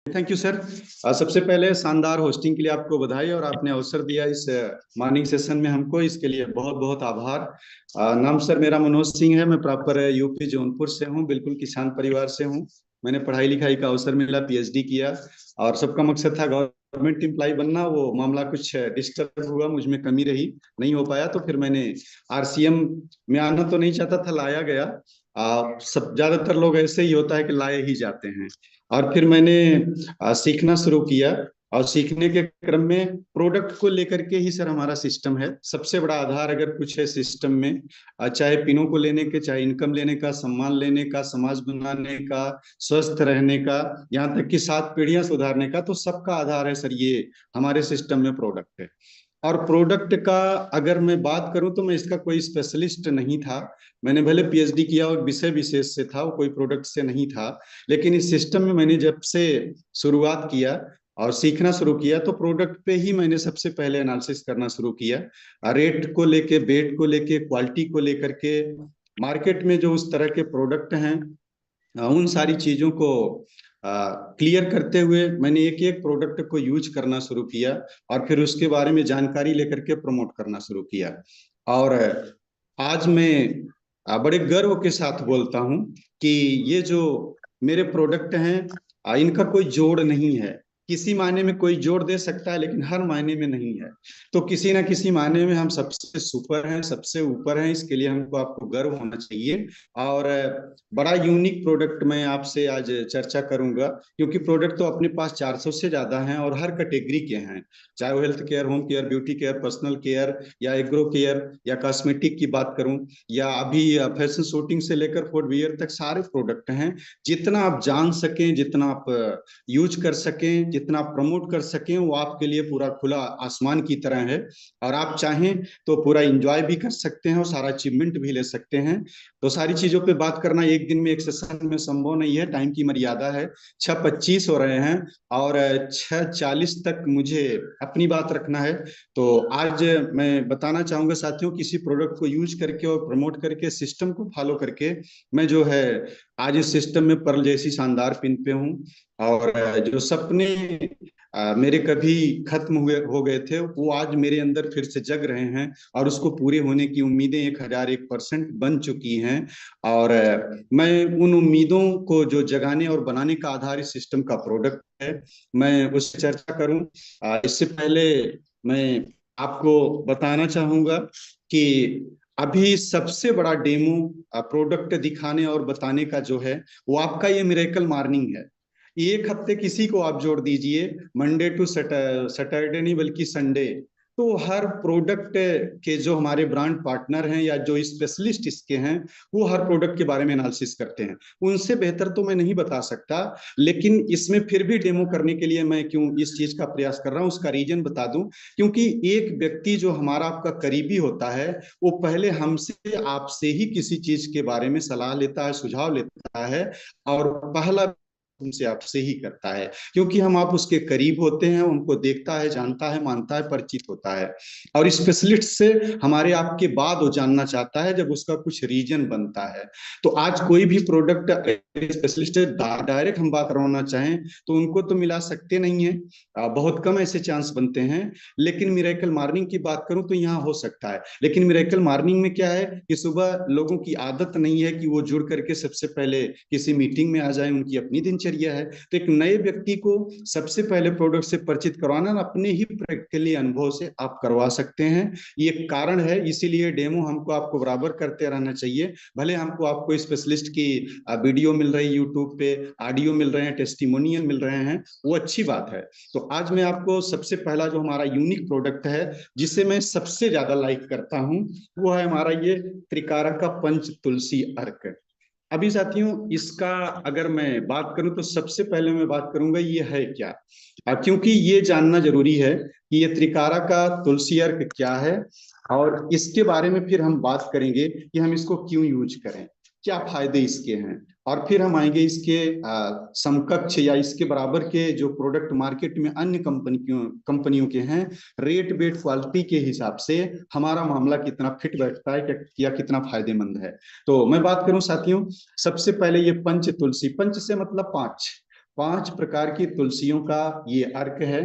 Thank you sir. सबसे पहले शानदार होस्टिंग के लिए आपको बधाई और आपने अवसर दिया इस मॉर्निंग सेशन में हमको, इसके लिए बहुत बहुत आभार। नाम सर मेरा मनोज सिंह है। मैं प्रॉपर यूपी जौनपुर से हूँ, बिल्कुल किसान परिवार से हूँ। मैंने पढ़ाई लिखाई का अवसर मिला, पीएचडी किया और सबका मकसद था गवर्नमेंट एम्प्लॉय बनना। वो मामला कुछ डिस्टर्ब हुआ, मुझ में कमी रही, नहीं हो पाया। तो फिर मैंने आरसीएम में आना तो नहीं चाहता था, लाया गया। सब ज्यादातर लोग ऐसे ही होता है कि लाए ही जाते हैं। और फिर मैंने सीखना शुरू किया और सीखने के क्रम में प्रोडक्ट को लेकर के ही सर हमारा सिस्टम है। सबसे बड़ा आधार अगर कुछ है सिस्टम में, चाहे पिनों को लेने के, चाहे इनकम लेने का, सम्मान लेने का, समाज बनाने का, स्वस्थ रहने का, यहाँ तक कि 7 पीढ़ियां सुधारने का, तो सबका आधार है सर ये हमारे सिस्टम में प्रोडक्ट है। और प्रोडक्ट का अगर मैं बात करूं तो मैं इसका कोई स्पेशलिस्ट नहीं था। मैंने भले पीएचडी किया और विषय विशेष से था, वो कोई प्रोडक्ट से नहीं था। लेकिन इस सिस्टम में मैंने जब से शुरुआत किया और सीखना शुरू किया तो प्रोडक्ट पे ही मैंने सबसे पहले एनालिसिस करना शुरू किया। रेट को लेके, बेट को लेके, क्वालिटी को लेकर के, मार्केट में जो उस तरह के प्रोडक्ट हैं, उन सारी चीजों को क्लियर करते हुए मैंने एक एक प्रोडक्ट को यूज करना शुरू किया और फिर उसके बारे में जानकारी लेकर के प्रमोट करना शुरू किया। और आज मैं बड़े गर्व के साथ बोलता हूं कि ये जो मेरे प्रोडक्ट हैं, इनका कोई जोड़ नहीं है। किसी मायने में कोई जोड़ दे सकता है लेकिन हर मायने में नहीं है। तो किसी ना किसी मायने में हम सबसे सुपर हैं, सबसे ऊपर हैं। इसके लिए हमको आपको गर्व होना चाहिए। और बड़ा यूनिक प्रोडक्ट मैं आपसे आज चर्चा करूंगा, क्योंकि प्रोडक्ट तो अपने पास 400 से ज्यादा हैं और हर कैटेगरी के हैं। चाहे वो health care, home care, beauty care, personal care या एग्रो केयर या कॉस्मेटिक की बात करूं, या अभी फैशन शूटिंग से लेकर फुटवियर तक सारे प्रोडक्ट हैं। जितना आप जान सकें, जितना आप यूज कर सकें, जितना प्रमोट कर सकें, वो आपके लिए पूरा खुला आसमान की तरह है। और आप चाहें तो पूरा एंजॉय भी कर सकते हैं और सारा अचीवमेंट भी ले सकते हैं। तो सारी चीजों पे बात करना एक दिन में, एक सेशन में संभव नहीं है, टाइम की मर्यादा है। 6:25 हो रहे हैं और 6:40 तक मुझे अपनी बात रखना है। तो आज मैं बताना चाहूंगा साथियों, किसी प्रोडक्ट को यूज करके और प्रमोट करके, सिस्टम को फॉलो करके, मैं जो है आज इस सिस्टम में पर्ल जैसी शानदार पिन पे हूँ। और जो सपने मेरे कभी खत्म हुए हो गए थे, वो आज मेरे अंदर फिर से जग रहे हैं और उसको पूरे होने की उम्मीदें 1001% बन चुकी हैं। और मैं उन उम्मीदों को जो जगाने और बनाने का आधार इस सिस्टम का प्रोडक्ट है, मैं उस चर्चा करूं। इससे पहले मैं आपको बताना चाहूंगा कि अभी सबसे बड़ा डेमो प्रोडक्ट दिखाने और बताने का जो है, वो आपका ये मिरेकल मॉर्निंग है। एक हफ्ते किसी को आप जोड़ दीजिए, मंडे टू सैटरडे नहीं बल्कि संडे, तो हर प्रोडक्ट के जो हमारे ब्रांड पार्टनर हैं या जो स्पेशलिस्ट इसके हैं, वो हर प्रोडक्ट के बारे में एनालिसिस करते हैं। उनसे बेहतर तो मैं नहीं बता सकता, लेकिन इसमें फिर भी डेमो करने के लिए मैं क्यों इस चीज का प्रयास कर रहा हूं, उसका रीजन बता दूं। क्योंकि एक व्यक्ति जो हमारा आपका करीबी होता है, वो पहले हमसे, आपसे ही किसी चीज के बारे में सलाह लेता है, सुझाव लेता है, और पहला उनसे आपसे ही करता है। क्योंकि हम आप उसके करीब होते हैं, उनको देखता है, जानता है, मानता है, परिचित होता है। और स्पेशलिस्ट से हमारे आपके बाद वो जानना चाहता है जब उसका कुछ रीजन बनता है। तो आज कोई भी प्रोडक्ट स्पेशलिस्ट डायरेक्ट हम बात करवाना चाहें तो उनको तो मिला सकते नहीं है, बहुत कम ऐसे चांस बनते हैं। लेकिन मिरेकल मॉर्निंग की बात करूं तो यहाँ हो सकता है। लेकिन मिरेकल मॉर्निंग में क्या है कि सुबह लोगों की आदत नहीं है कि वो जुड़ करके सबसे पहले किसी मीटिंग में आ जाए, उनकी अपनी दिनचर्या है। तो एक नए व्यक्ति को सबसे पहले प्रोडक्ट से परिचित करवाना अपने ही प्रैक्टिकली अनुभव से आप करवा सकते हैं। ये कारण है, इसीलिए डेमो हमको आपको बराबर करते रहना चाहिए। भले हमको आपको स्पेशलिस्ट की वीडियो मिल रही है यूट्यूब पे, ऑडियो मिल रहे हैं, टेस्टिमोनियल मिल रहे हैं, वो अच्छी बात है। तो आज मैं आपको सबसे पहला जो हमारा यूनिक प्रोडक्ट है, जिसे मैं सबसे ज्यादा लाइक करता हूं, वो है हमारा ये त्रिकारा का पंच तुलसी अर्क। अभी साथियों, इसका अगर मैं बात करूं तो सबसे पहले मैं बात करूंगा ये है क्या। क्योंकि ये जानना जरूरी है कि ये त्रिकारा का तुलसी अर्क क्या है, और इसके बारे में फिर हम बात करेंगे कि हम इसको क्यों यूज करें, क्या फायदे इसके हैं। और फिर हम आएंगे इसके समकक्ष या इसके बराबर के जो प्रोडक्ट मार्केट में अन्य कंपनियों के हैं, रेट बेट क्वालिटी के हिसाब से हमारा मामला कितना फिट बैठता है या कितना फायदेमंद है। तो मैं बात करूं साथियों, सबसे पहले ये पंच तुलसी, पंच से मतलब पांच, 5 प्रकार की तुलसियों का ये अर्क है,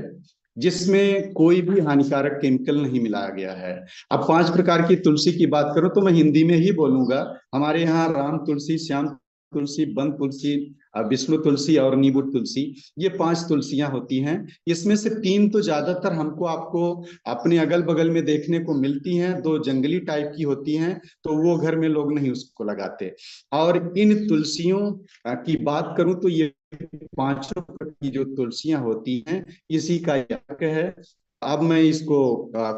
जिसमें कोई भी हानिकारक केमिकल नहीं मिलाया गया है। अब 5 प्रकार की तुलसी की बात करूं तो मैं हिंदी में ही बोलूंगा। हमारे यहाँ राम तुलसी, श्याम तुलसी, वन तुलसी, विष्णु तुलसी और नींबू तुलसी, ये 5 तुलसियां होती हैं। इसमें से 3 तो ज्यादातर हमको आपको अपने अगल बगल में देखने को मिलती हैं, 2 जंगली टाइप की होती हैं, तो वो घर में लोग नहीं उसको लगाते। और इन तुलसियों की बात करूं तो ये 5 की जो तुलसियां होती हैं, इसी का यज्ञ है। अब मैं इसको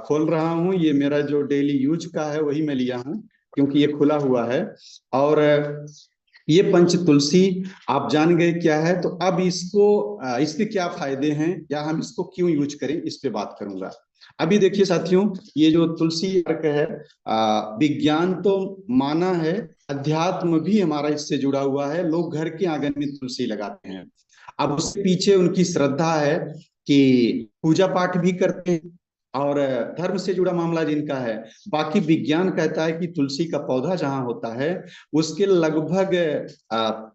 खोल रहा हूं, ये मेरा जो डेली यूज का है वही मैं लिया हूं, क्योंकि ये खुला हुआ है। और ये पंच तुलसी आप जान गए क्या है, तो अब इसको इसके क्या फायदे हैं या हम इसको क्यों यूज करें, इस पे बात करूंगा। अभी देखिए साथियों, ये जो तुलसी अर्क है, विज्ञान तो माना है, अध्यात्म भी हमारा इससे जुड़ा हुआ है। लोग घर के आंगन में तुलसी लगाते हैं। अब उसके पीछे उनकी श्रद्धा है कि पूजा पाठ भी करते हैं, और धर्म से जुड़ा मामला जिनका है। बाकी विज्ञान कहता है कि तुलसी का पौधा जहां होता है, उसके लगभग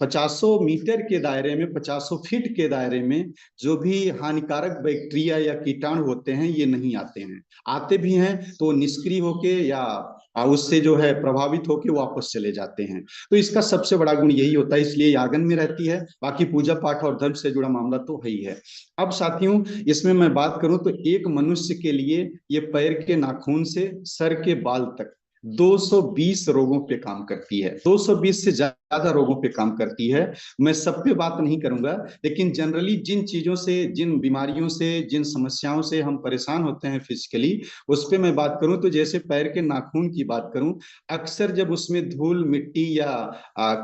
50 मीटर के दायरे में, 50 फीट के दायरे में जो भी हानिकारक बैक्टीरिया या कीटाणु होते हैं, ये नहीं आते हैं। आते भी हैं तो निष्क्रिय होके या उससे जो है प्रभावित होके वापस चले जाते हैं। तो इसका सबसे बड़ा गुण यही होता है, इसलिए आंगन में रहती है। बाकी पूजा पाठ और धर्म से जुड़ा मामला तो है ही है। अब साथियों, इसमें मैं बात करूं तो एक मनुष्य के लिए ये पैर के नाखून से सर के बाल तक 220 रोगों पे काम करती है। 220 से ज्यादा रोगों पे काम करती है। मैं सब पे बात नहीं करूंगा, लेकिन जनरली जिन चीजों से, जिन बीमारियों से, जिन समस्याओं से हम परेशान होते हैं फिजिकली, उस पे मैं बात करूं तो जैसे पैर के नाखून की बात करूं, अक्सर जब उसमें धूल मिट्टी या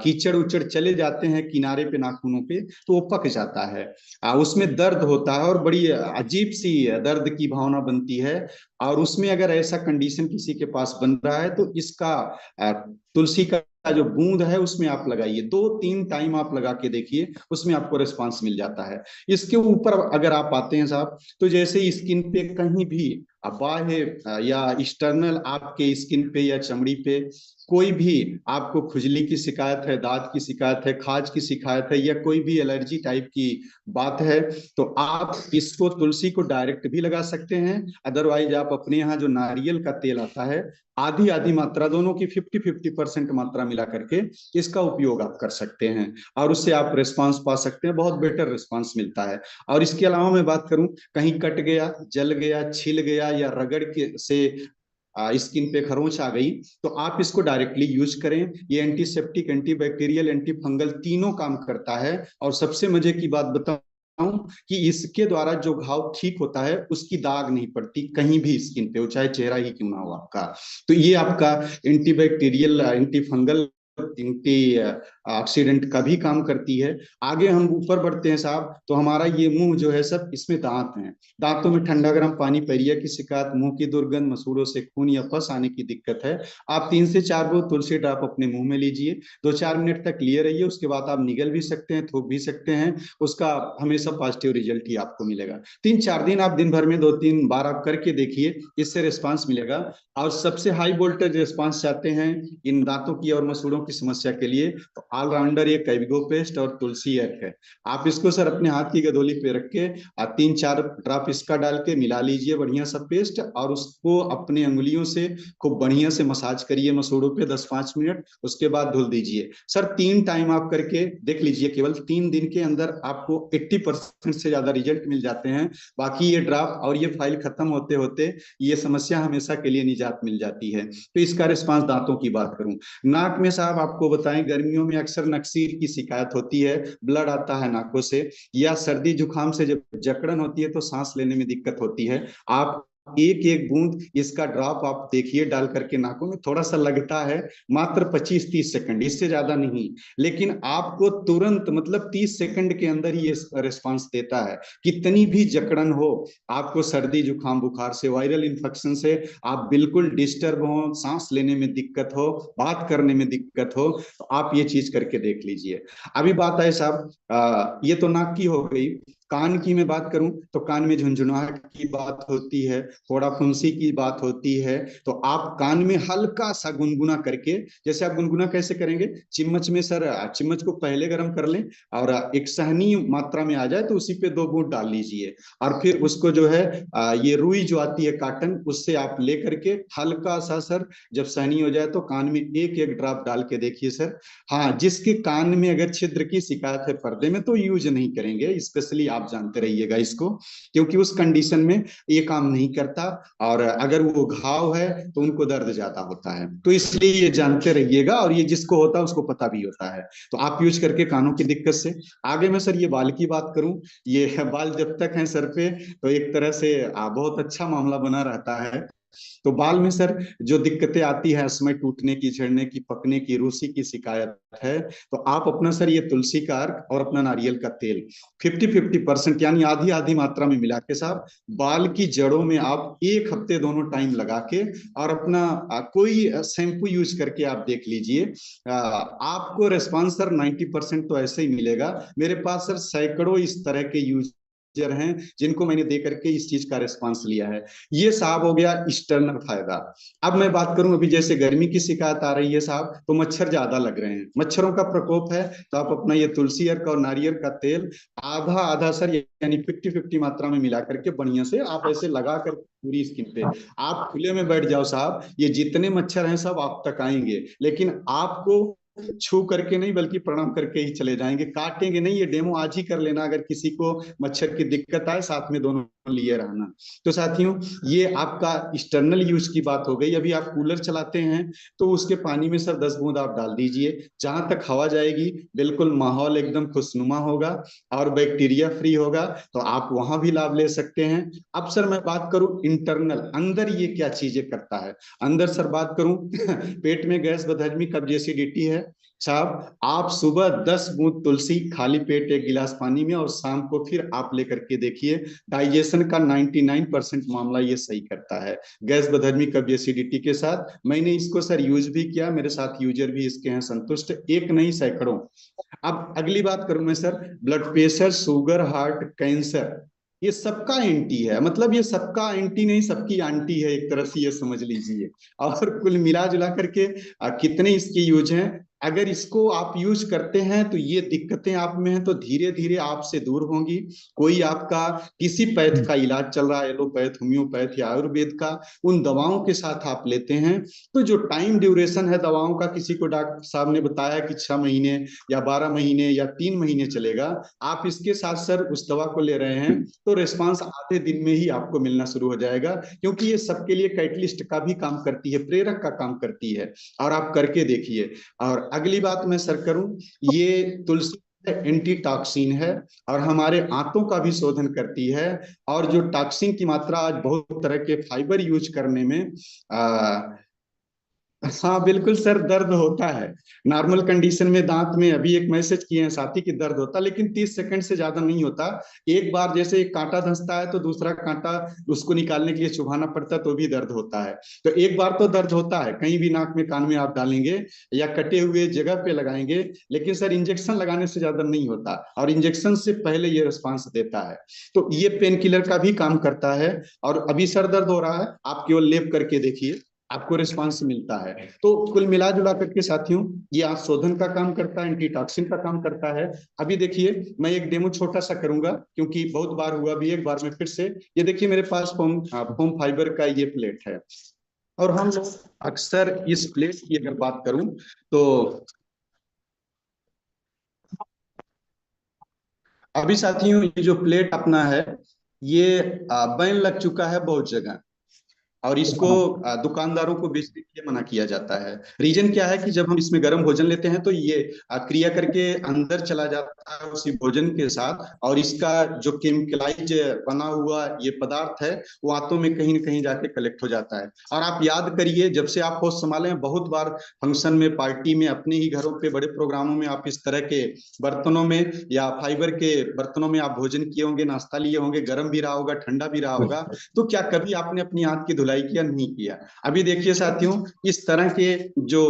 कीचड़ उचड़ चले जाते हैं किनारे पे नाखूनों पे, तो वो पक जाता है। उसमें दर्द होता है और बड़ी अजीब सी दर्द की भावना बनती है। और उसमें अगर ऐसा कंडीशन किसी के पास बन रहा है तो इसका तुलसी का जो बूंद है उसमें आप लगाइए, 2-3 टाइम आप लगा के देखिए, उसमें आपको रिस्पांस मिल जाता है। इसके ऊपर अगर आप आते हैं साहब, तो जैसे स्किन पे कहीं भी बाह्य या एक्सटर्नल आपके स्किन पे या चमड़ी पे कोई भी आपको खुजली की शिकायत है, दांत की शिकायत है, खाज की शिकायत है, या कोई भी एलर्जी टाइप की बात है, तो आप इसको तुलसी को डायरेक्ट भी लगा सकते हैं। अदरवाइज आप अपने यहाँ जो नारियल का तेल आता है, आधी आधी मात्रा, दोनों की 50-50% मात्रा मिला करके इसका उपयोग आप कर सकते हैं, और उससे आप रिस्पांस पा सकते हैं, बहुत बेटर रिस्पांस मिलता है। और इसके अलावा मैं बात करूं, कहीं कट गया, जल गया, छिल गया या रगड़ के से स्किन पे खरोंच आ गई, तो आप इसको डायरेक्टली यूज करें। ये एंटीसेप्टिक, एंटीबैक्टीरियल, एंटी फंगल तीनों काम करता है। और सबसे मजे की बात बताऊं कि इसके द्वारा जो घाव ठीक होता है, उसकी दाग नहीं पड़ती कहीं भी स्किन पे, चाहे चेहरा ही क्यों ना हो आपका। तो ये आपका antibacterial, anti fungal, anti oxidant का भी काम करती है। आगे हम ऊपर बढ़ते हैं साहब, तो हमारा ये मुंह जो है सब, इसमें दांत हैं। दांतों में ठंडा गर्म पानी, पैरिया की शिकायत, मुंह की दुर्गंध, मसूड़ों से खून या पस आने की दिक्कत है, आप 3 से 4 बूंद तुलसी ड्रॉप अपने मुंह में लीजिए, 2-4 मिनट तक लिए रहिए। उसके बाद आप निगल भी सकते हैं, थूक भी सकते हैं, उसका हमेशा पॉजिटिव रिजल्ट ही आपको मिलेगा। 3-4 दिन आप दिन भर में 2-3 बार आप करके देखिए, इससे रिस्पांस मिलेगा। और सबसे हाई वोल्टेज रिस्पांस चाहते हैं इन दांतों की और मसूड़ों की समस्या के लिए, तो ऑलराउंडर ये कैविगो पेस्ट और तुलसी अर्क है। आप इसको सर अपने हाथ की गदोली पे रख के 3-4 ड्रॉप इसका डाल के मिला लीजिए बढ़िया सा पेस्ट, और उसको अपने अंगुलियों से खूब बढ़िया से मसाज करिए मसूड़ों पे 10-5 मिनट, उसके बाद धुल दीजिए। सर 3 टाइम आप करके देख लीजिए, केवल 3 दिन के अंदर आपको 80% से ज्यादा रिजल्ट मिल जाते हैं। बाकी ये ड्रॉप और ये फाइल खत्म होते होते ये समस्या हमेशा के लिए निजात मिल जाती है। तो इसका रिस्पांस दांतों की बात करूं, नाक में साहब आपको बताएं, गर्मियों में अक्सर नक्सीर की शिकायत होती है, ब्लड आता है नाकों से, या सर्दी जुकाम से जब जकड़न होती है तो सांस लेने में दिक्कत होती है। आप एक एक बूंद इसका ड्रॉप आप देखिए डाल करके नाकों में, थोड़ा सा लगता है, मात्र 25-30 सेकंड, इससे ज्यादा नहीं, लेकिन आपको तुरंत मतलब 30 सेकंड के अंदर ही ये रिस्पांस देता है। कितनी भी जकड़न हो, आपको सर्दी जुकाम बुखार से, वायरल इन्फेक्शन से आप बिल्कुल डिस्टर्ब हो, सांस लेने में दिक्कत हो, बात करने में दिक्कत हो, तो आप ये चीज करके देख लीजिए। अभी बात है साहब, ये तो नाक की हो गई। कान की मैं बात करूं तो कान में झुंझुनाहट की बात होती है, फोड़ा फुंसी की बात होती है, तो आप कान में हल्का सा गुनगुना करके, जैसे आप गुनगुना कैसे करेंगे, चिम्मच में सर, चिम्मच को पहले गर्म कर लें और एक सहनीय मात्रा में आ जाए तो उसी पे 2 बूंद डाल लीजिए, और फिर उसको जो है ये रुई जो आती है काटन, उससे आप ले करके हल्का सा सर, जब सहनीय हो जाए तो कान में एक एक ड्रॉप डाल के देखिए सर। हाँ, जिसके कान में अगर छिद्र की शिकायत है पर्दे में, तो यूज नहीं करेंगे, स्पेशली आप जानते रहिएगा इसको, क्योंकि उस कंडीशन में ये काम नहीं करता, और अगर वो घाव है तो उनको दर्द ज्यादा होता है, तो इसलिए ये जानते रहिएगा, और ये जिसको होता है उसको पता भी होता है, तो आप यूज करके कानों की दिक्कत से। आगे मैं सर ये बाल की बात करूं, ये बाल जब तक हैं सर पे तो एक तरह से बहुत अच्छा मामला बना रहता है। तो बाल में सर जो दिक्कतें आती है, समय टूटने की, झड़ने की, पकने की, रूसी की शिकायत है, तो आप अपना सर ये तुलसी का अर्क और अपना नारियल का तेल 50-50% यानी आधी आधी मात्रा में मिला के साहब बाल की जड़ों में आप 1 हफ्ते दोनों टाइम लगा के, और अपना कोई शैम्पू यूज करके आप देख लीजिए, आपको रेस्पॉन्स सर 90% तो ऐसे ही मिलेगा। मेरे पास सर सैकड़ों इस तरह के यूज हैं जिनको मैंने दे करके इस चीज का रिस्पांस लिया है। ये साहब हो गया एक्सटर्नल फायदा। अब मैं बात करूं, अभी जैसे गर्मी की शिकायत आ रही है साहब, तो मच्छर ज्यादा लग रहे हैं, मच्छरों का प्रकोप है, तो आप अपना ये तुलसी अर्क और नारियल का तेल आधा आधा सर, यानी 50-50 मात्रा में मिला करके बढ़िया से आप ऐसे लगा कर पूरी स्किन पे आप खुले में बैठ जाओ साहब, ये जितने मच्छर हैं सब आप तक आएंगे, लेकिन आपको छू करके नहीं बल्कि प्रणाम करके ही चले जाएंगे, काटेंगे नहीं। ये डेमो आज ही कर लेना, अगर किसी को मच्छर की दिक्कत आए, साथ में दोनों लिए रहना। तो साथियों, ये आपका एक्सटर्नल यूज की बात हो गई। अभी आप कूलर चलाते हैं तो उसके पानी में सर 10 बूंद आप डाल दीजिए, जहां तक हवा जाएगी बिल्कुल माहौल एकदम खुशनुमा होगा और बैक्टीरिया फ्री होगा, तो आप वहां भी लाभ ले सकते हैं। अब सर मैं बात करूं इंटरनल, अंदर ये क्या चीजें करता है, अंदर सर बात करूं पेट में गैस, बदहजमी, कब्ज, एसिडिटी है साहब, आप सुबह 10 बूंद तुलसी खाली पेट 1 गिलास पानी में, और शाम को फिर आप लेकर के देखिए, डाइजेशन का 99% मामला ये सही करता है, गैस, बदहजमी, कब्ज, एसिडिटी के साथ। मैंने इसको सर यूज भी किया, मेरे साथ यूजर भी इसके हैं संतुष्ट, एक नहीं सैकड़ों। अब अगली बात करूं मैं sir, blood pressure, sugar, heart, cancer, ये सबका एंटी है, मतलब ये सबका एंटी नहीं, सबकी आंटी है एक तरह से, ये समझ लीजिए। और कुल मिला जुला करके कितने इसके यूज हैं, अगर इसको आप यूज करते हैं तो ये दिक्कतें आप में हैं तो धीरे धीरे आपसे दूर होंगी। कोई आपका किसी पैथ का इलाज चल रहा है, एलोपैथ, होम्योपैथ या आयुर्वेद का, उन दवाओं के साथ आप लेते हैं तो जो टाइम ड्यूरेशन है दवाओं का, किसी को डॉक्टर साहब ने बताया कि 6 महीने या 12 महीने या 3 महीने चलेगा, आप इसके साथ सर उस दवा को ले रहे हैं तो रिस्पांस आधे दिन में ही आपको मिलना शुरू हो जाएगा, क्योंकि ये सबके लिए कैटलिस्ट का भी काम करती है, प्रेरक का काम करती है, और आप करके देखिए। और अगली बात मैं सर करूं, ये तुलसी एंटी टॉक्सिन है और हमारे आंतों का भी शोधन करती है, और जो टॉक्सिन की मात्रा आज बहुत तरह के फाइबर यूज करने में हाँ बिल्कुल सर, दर्द होता है नॉर्मल कंडीशन में, दांत में अभी एक मैसेज किए हैं साथी की दर्द होता, लेकिन 30 सेकंड से ज्यादा नहीं होता। एक बार जैसे एक कांटा धंसता है तो दूसरा कांटा उसको निकालने के लिए चुभाना पड़ता है तो भी दर्द होता है, तो एक बार तो दर्द होता है, कहीं भी नाक में, कान में आप डालेंगे या कटे हुए जगह पे लगाएंगे, लेकिन सर इंजेक्शन लगाने से ज्यादा नहीं होता, और इंजेक्शन से पहले ये रिस्पांस देता है, तो ये पेन किलर का भी काम करता है। और अभी सर दर्द हो रहा है, आप केवल लेप करके देखिए, आपको रिस्पांस मिलता है। तो कुल मिला जुला करके साथियों, ये आंतशोधन का काम करता है, एंटीटॉक्सिन का काम करता है। अभी देखिए मैं एक डेमो छोटा सा करूंगा, क्योंकि बहुत बार हुआ भी, एक बार में फिर से, ये देखिए मेरे पास फोम फोम फाइबर का ये प्लेट है, और हम लोग अक्सर इस प्लेट की अगर बात करूं तो अभी साथियों ये जो प्लेट अपना है, ये बैन लग चुका है बहुत जगह, और इसको दुकानदारों को बेचने के लिए मना किया जाता है। रीजन क्या है कि जब हम इसमें गर्म भोजन लेते हैं तो ये क्रिया करके अंदर चला जाता है उसी भोजन के साथ, और इसका जो केमिकलाइज बना हुआ ये पदार्थ है वो आंतों में कहीं न कहीं जाके कलेक्ट हो जाता है। और आप याद करिए, जब से आप होश संभाले हैं, बहुत बार फंक्शन में, पार्टी में, अपने ही घरों पे बड़े प्रोग्रामों में आप इस तरह के बर्तनों में या फाइबर के बर्तनों में आप भोजन किए होंगे, नाश्ता लिए होंगे, गर्म भी रहा होगा, ठंडा भी रहा होगा, तो क्या कभी आपने अपनी आंत की धुलाई किया नहीं किया। अभी देखिए साथियों, इस तरह के जो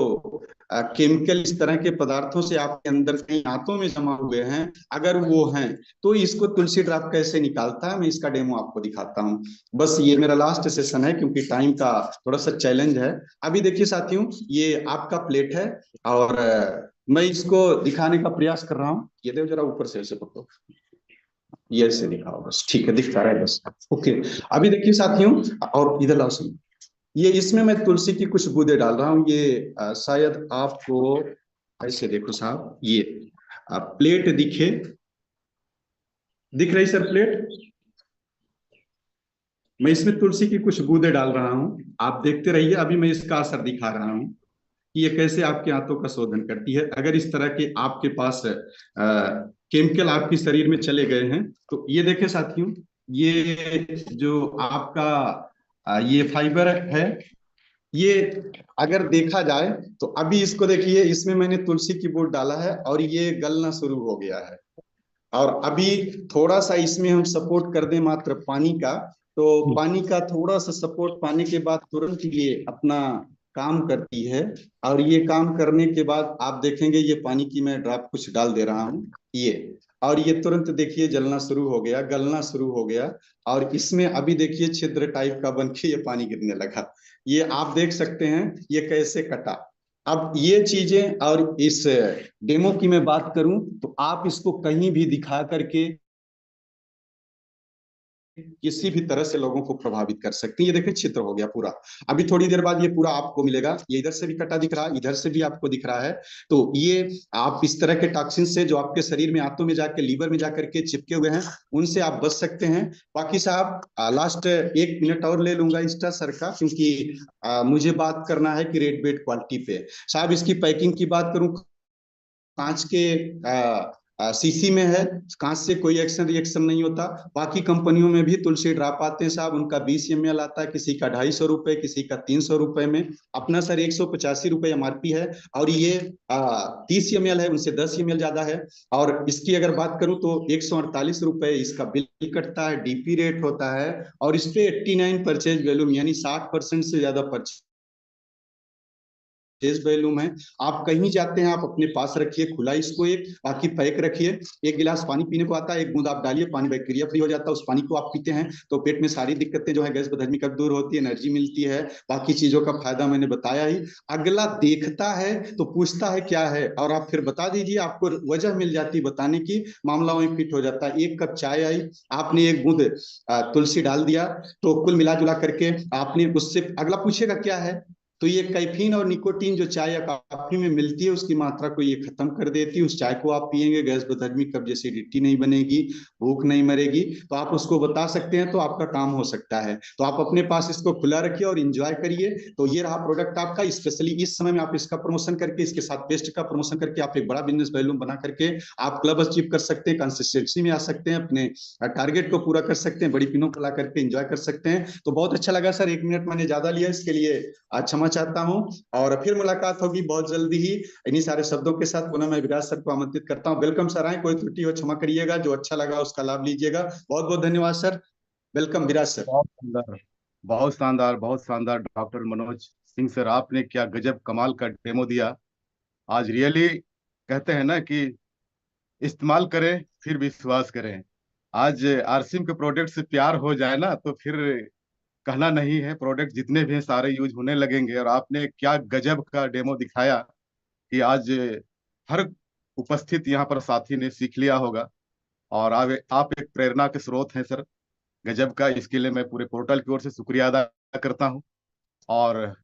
केमिकल, इस तरह के पदार्थों से आपके अंदर कहीं आंतों में जमा हुए हैं, अगर वो हैं तो इसको तुलसी ड्राप कैसे निकालता है, मैं इसका डेमो आपको दिखाता हूँ। बस ये मेरा लास्ट सेशन है क्योंकि टाइम का थोड़ा सा चैलेंज है। अभी देखिए साथियों, ये आपका प्लेट है और मैं इसको दिखाने का प्रयास कर रहा हूँ। ये देखो जरा ऊपर से ऐसे पकड़ो, ये ऐसे दिखाओ बस, ठीक है, दिखता रहा है बस। ओके, अभी देखिए साथियों, और इधर लाओ सुन, ये इसमें मैं तुलसी की कुछ बूंदे डाल रहा हूँ। ये शायद आपको ऐसे देखो साहब, ये प्लेट दिखे, दिख रही सर प्लेट? मैं इसमें तुलसी की कुछ बूंदे डाल रहा हूँ, आप देखते रहिए। अभी मैं इसका असर दिखा रहा हूँ कि ये कैसे आपके आंतों का शोधन करती है। अगर इस तरह के आपके पास केमिकल आपके शरीर में चले गए हैं तो ये देखें साथियों, ये जो आपका ये फाइबर है, ये अगर देखा जाए तो अभी इसको देखिए, इसमें मैंने तुलसी की बूंद डाला है और ये गलना शुरू हो गया है। और अभी थोड़ा सा इसमें हम सपोर्ट कर दें मात्र पानी का, तो पानी का थोड़ा सा सपोर्ट पाने के बाद तुरंत ये अपना काम करती है। और ये काम करने के बाद आप देखेंगे, ये पानी की मैं ड्रॉप कुछ डाल दे रहा हूँ, ये, और ये तुरंत देखिए जलना शुरू हो गया, गलना शुरू हो गया। और इसमें अभी देखिए छिद्र टाइप का बन के ये पानी गिरने लगा। ये आप देख सकते हैं ये कैसे कटा। अब ये चीजें, और इस डेमो की मैं बात करूं तो आप इसको कहीं भी दिखा करके किसी भी तरह से लोगों को प्रभावित कर सकते हैं। ये देखिए चित्र हो गया पूरा। अभी थोड़ी देर बाद ये पूरा आपको मिलेगा, ये इधर से भी कटा दिख रहा है, इधर से भी आपको दिख रहा है। तो ये आप इस तरह के टॉक्सिन से जो आपके शरीर में, आंतों में जाकर, लीवर में जाकर के चिपके हुए हैं, उनसे आप बच सकते हैं। बाकी साहब लास्ट 1 मिनट और ले लूंगा इंस्टा सर का, क्योंकि मुझे बात करना है कि रेड वेट क्वालिटी पे। साहब इसकी पैकिंग की बात करूं, कांच के सीसी में है, कांच से कोई एक्शन रिएक्शन नहीं होता। बाकी कंपनियों में भी तुलसी ड्राप आते हैं साहब, उनका 20 ml आता है, किसी का 250 रुपए, किसी का 300 रुपए में। अपना सर 185 रुपए एमआरपी है। और ये 30 ml है, उनसे 10 ml ज्यादा है। और इसकी अगर बात करूं तो 148 रुपए इसका बिल कटता है, डीपी रेट होता है। और इस पे 89 परचेज वैल्यूम, यानी 60% से ज्यादा परचेज वैल्यूम है। आप कहीं जाते हैं, आप अपने पास रखिए खुला इसको, एक बाकी पैक रखिए। एक गिलास पानी पीने को आता है, एक बूंद आप डालिए, पानी बैक्टीरिया फ्री हो जाता है। उस पानी को आप पीते हैं तो पेट में सारी दिक्कतें जो है गैस बदहजमी कब दूर होती है, एनर्जी मिलती है, बाकी चीजों का फायदा मैंने बताया ही। अगला देखता है तो पूछता है क्या है, और आप फिर बता दीजिए, आपको वजह मिल जाती है बताने की, मामला वहीं फिट हो जाता है। 1 कप चाय आई, आपने 1 बूंद तुलसी डाल दिया, तो कुल मिला जुला करके आपने उससे, अगला पूछेगा क्या है, तो ये कैफीन और निकोटीन जो चाय या कॉफी में मिलती है, उसकी मात्रा को ये खत्म कर देती है। उस चाय को आप पियेंगे, गैस बदहजमी कब्ज एसिडिटी नहीं बनेगी, भूख नहीं मरेगी। तो आप उसको बता सकते हैं तो आपका काम हो सकता है। तो आप अपने पास इसको खुला रखिए और इंजॉय करिए। तो ये रहा प्रोडक्ट आपका। स्पेशली इस समय में आप इसका प्रमोशन करके, इसके साथ पेस्ट का प्रमोशन करके आप एक बड़ा बिजनेस वैल्यूम बना करके आप क्लब अचीव कर सकते हैं, कंसिस्टेंसी में आ सकते हैं, अपने टारगेट को पूरा कर सकते हैं, बड़ी पिनों को ला करके एंजॉय कर सकते हैं। तो बहुत अच्छा लगा सर, 1 मिनट मैंने ज्यादा लिया, इसके लिए क्षमा चाहता हूं। और फिर मुलाकात होगी बहुत जल्दी ही। इन्हीं सारे शब्दों के साथ पुनः मैं विराज सर को आमंत्रित करता हूं। वेलकम सर, आए, कोई त्रुटि हो क्षमा करिएगा, जो अच्छा लगा उसका लाभ लीजिएगा। बहुत बहुत धन्यवाद सर। वेलकम विराज सर। बहुत सुंदर, बहुत शानदार, बहुत शानदार डॉक्टर मनोज सिंह सर, आपने क्या गजब कमाल का डेमो दिया। आज रियली कहते हैं ना कि इस्तेमाल करें फिर विश्वास करें। आज आरसीएम के प्रोडक्ट से प्यार हो जाए ना तो फिर कहना नहीं है, प्रोडक्ट जितने भी हैं सारे यूज होने लगेंगे। और आपने क्या गजब का डेमो दिखाया कि आज हर उपस्थित यहाँ पर साथी ने सीख लिया होगा। और आप एक प्रेरणा के स्रोत हैं सर, गजब का। इसके लिए मैं पूरे पोर्टल की ओर से शुक्रिया अदा करता हूँ। और